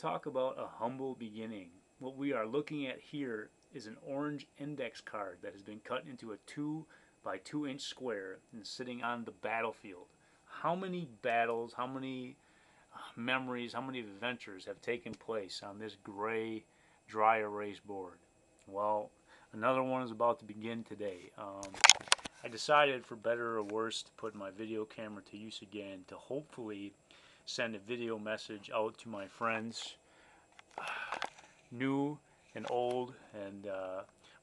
talk about a humble beginning. What we are looking at here is an orange index card that has been cut into a 2 by 2 inch square and sitting on the battlefield. How many battles, how many memories, how many adventures have taken place on this gray, dry erase board? Well, another one is about to begin today. I decided, for better or worse, to put my video camera to use again to hopefully send a video message out to my friends, new and old, and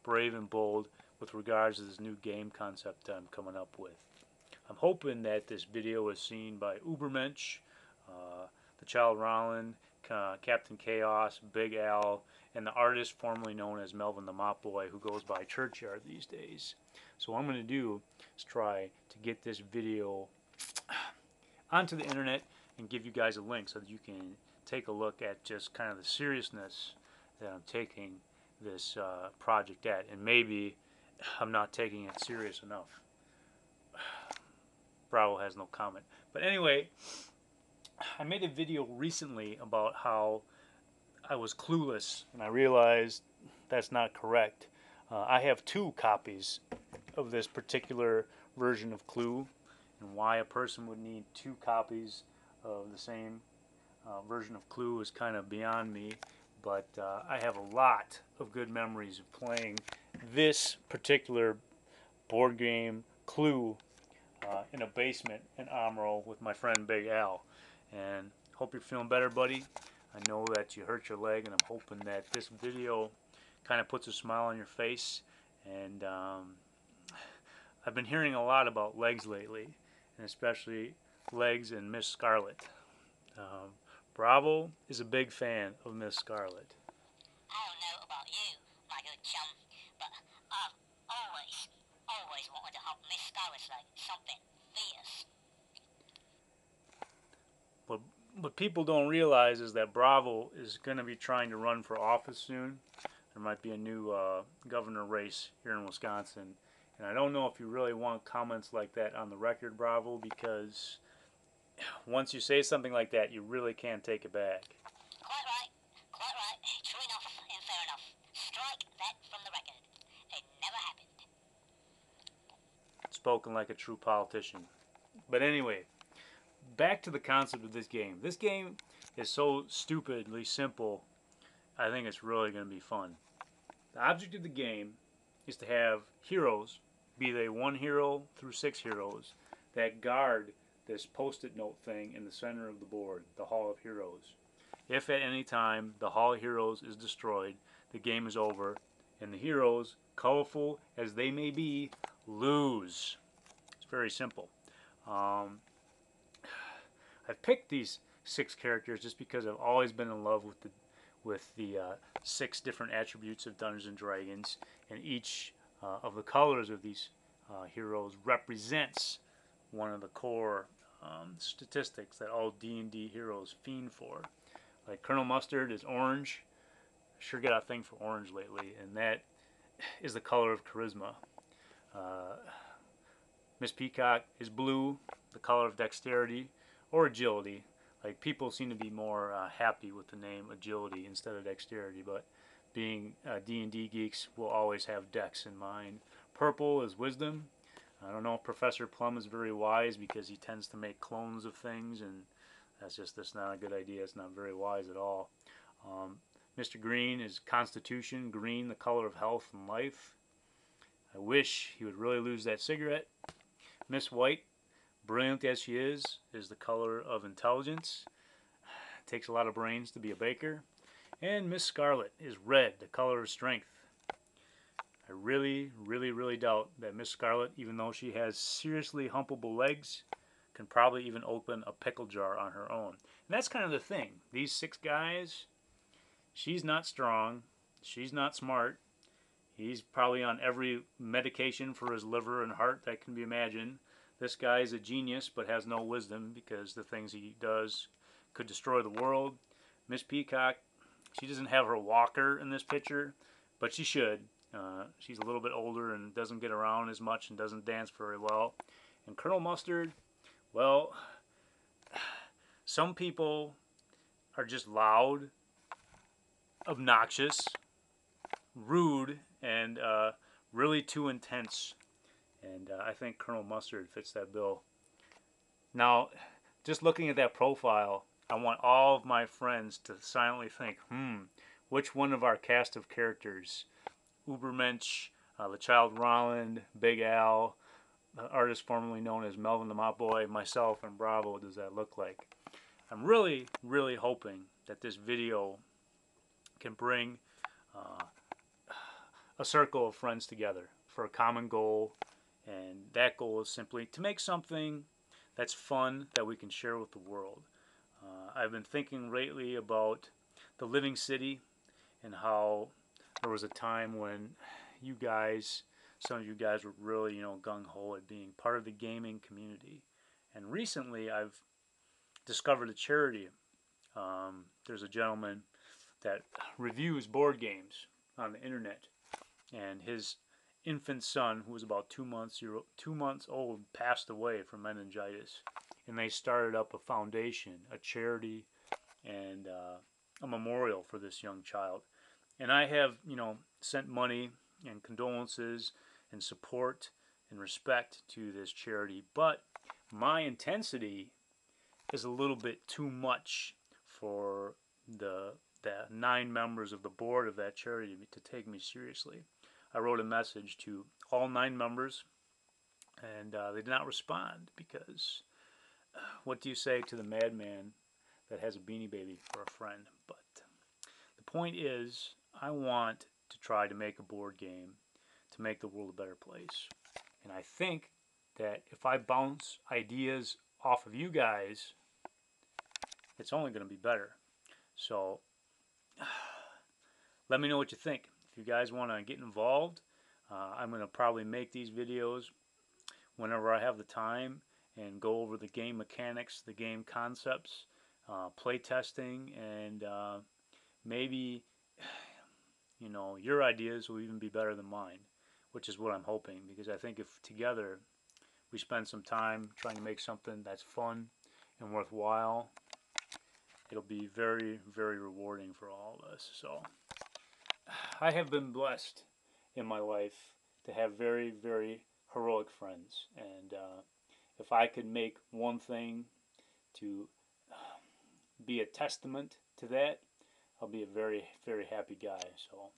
brave and bold, with regards to this new game concept I'm coming up with. I'm hoping that this video is seen by Ubermensch, the Child Rollin, Captain Chaos, Big Al, and the artist formerly known as Melvin the Mop Boy, who goes by Churchyard these days. So what I'm going to do is try to get this video onto the internet and give you guys a link so that you can take a look at just kind of the seriousness that I'm taking this project at. And maybe I'm not taking it serious enough. Bravo has no comment. But anyway, I made a video recently about how I was clueless, and I realized that's not correct. I have 2 copies of this particular version of Clue, and why a person would need 2 copies of the same version of Clue is kind of beyond me, but I have a lot of good memories of playing this particular board game, Clue, in a basement in Amro with my friend Big Al. And hope you're feeling better, buddy. I know that you hurt your leg, and I'm hoping that this video kind of puts a smile on your face. And I've been hearing a lot about legs lately, and especially legs and Miss Scarlet. Bravo is a big fan of Miss Scarlet. I don't know about you, my good chum, but I've always wanted to help Miss Scarlet's leg something fierce. What people don't realize is that Bravo is going to be trying to run for office soon. There might be a new governor race here in Wisconsin. And I don't know if you really want comments like that on the record, Bravo, because once you say something like that, you really can't take it back. Quite right. True enough and fair enough. Strike that from the record. It never happened. Spoken like a true politician. But anyway, back to the concept of this game. This game is so stupidly simple, I think it's really going to be fun. The object of the game is to have heroes, be they 1 hero through 6 heroes, that guard this post-it note thing in the center of the board, the Hall of Heroes. If at any time the Hall of Heroes is destroyed, the game is over, and the heroes, colorful as they may be, lose. It's very simple. I've picked these 6 characters just because I've always been in love with the 6 different attributes of Dungeons and Dragons, and each of the colors of these heroes represents one of the core statistics that all D&D heroes fiend for. Like Colonel Mustard is orange. I sure got a thing for orange lately, and that is the color of charisma. Miss Peacock is blue, the color of dexterity or agility. Like, people seem to be more happy with the name agility instead of dexterity, but being D&D geeks, will always have dex in mind. Purple is wisdom. I don't know if Professor Plum is very wise because he tends to make clones of things, and that's not a good idea. It's not very wise at all. Mr. Green is constitution. Green, the color of health and life. I wish he would really lose that cigarette. Miss White, brilliant as she is the color of intelligence. It takes a lot of brains to be a baker. And Miss Scarlet is red, the color of strength. I really doubt that Miss Scarlet, even though she has seriously humpable legs, can probably even open a pickle jar on her own. And that's kind of the thing. These 6 guys, she's not strong, she's not smart, he's probably on every medication for his liver and heart that can be imagined. This guy is a genius but has no wisdom because the things he does could destroy the world. Miss Peacock, she doesn't have her walker in this picture, but she should. She's a little bit older and doesn't get around as much and doesn't dance very well. And Colonel Mustard, well, some people are just loud obnoxious, rude, and really too intense. And I think Colonel Mustard fits that bill. Now, just looking at that profile, I want all of my friends to silently think, which one of our cast of characters, Ubermensch, the Child Roland, Big Al, the artist formerly known as Melvin the Mop Boy, myself, and Bravo, does that look like? I'm really, really hoping that this video can bring a circle of friends together for a common goal, and that goal is simply to make something that's fun that we can share with the world. I've been thinking lately about the Living City and how there was a time when you guys, some of you guys were really, gung-ho at being part of the gaming community. And recently I've discovered a charity. There's a gentleman that reviews board games on the internet, and his infant son, who was about 2 months old, passed away from meningitis. And they started up a foundation, a charity, and a memorial for this young child. And I have, sent money and condolences and support and respect to this charity, but my intensity is a little bit too much for the 9 members of the board of that charity to take me seriously. I wrote a message to all 9 members, and they did not respond because what do you say to the madman that has a Beanie Baby for a friend? But the point is, I want to try to make a board game to make the world a better place. And I think that if I bounce ideas off of you guys, it's only going to be better. So let me know what you think. If you guys want to get involved, I'm going to probably make these videos whenever I have the time and go over the game mechanics, the game concepts, play testing, and maybe your ideas will even be better than mine, which is what I'm hoping, because I think if together we spend some time trying to make something that's fun and worthwhile, it'll be very, very rewarding for all of us. So I have been blessed in my life to have very, very heroic friends, and if I could make one thing to be a testament to that, I'll be a very, very happy guy. So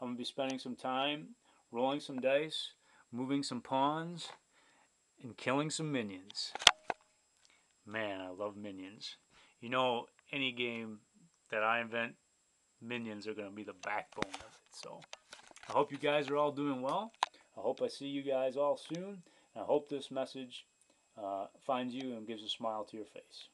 I'm going to be spending some time rolling some dice, moving some pawns, and killing some minions. Man, I love minions. Any game that I invent, minions are going to be the backbone of it. So I hope you guys are all doing well. I hope I see you guys all soon. And I hope this message finds you and gives a smile to your face.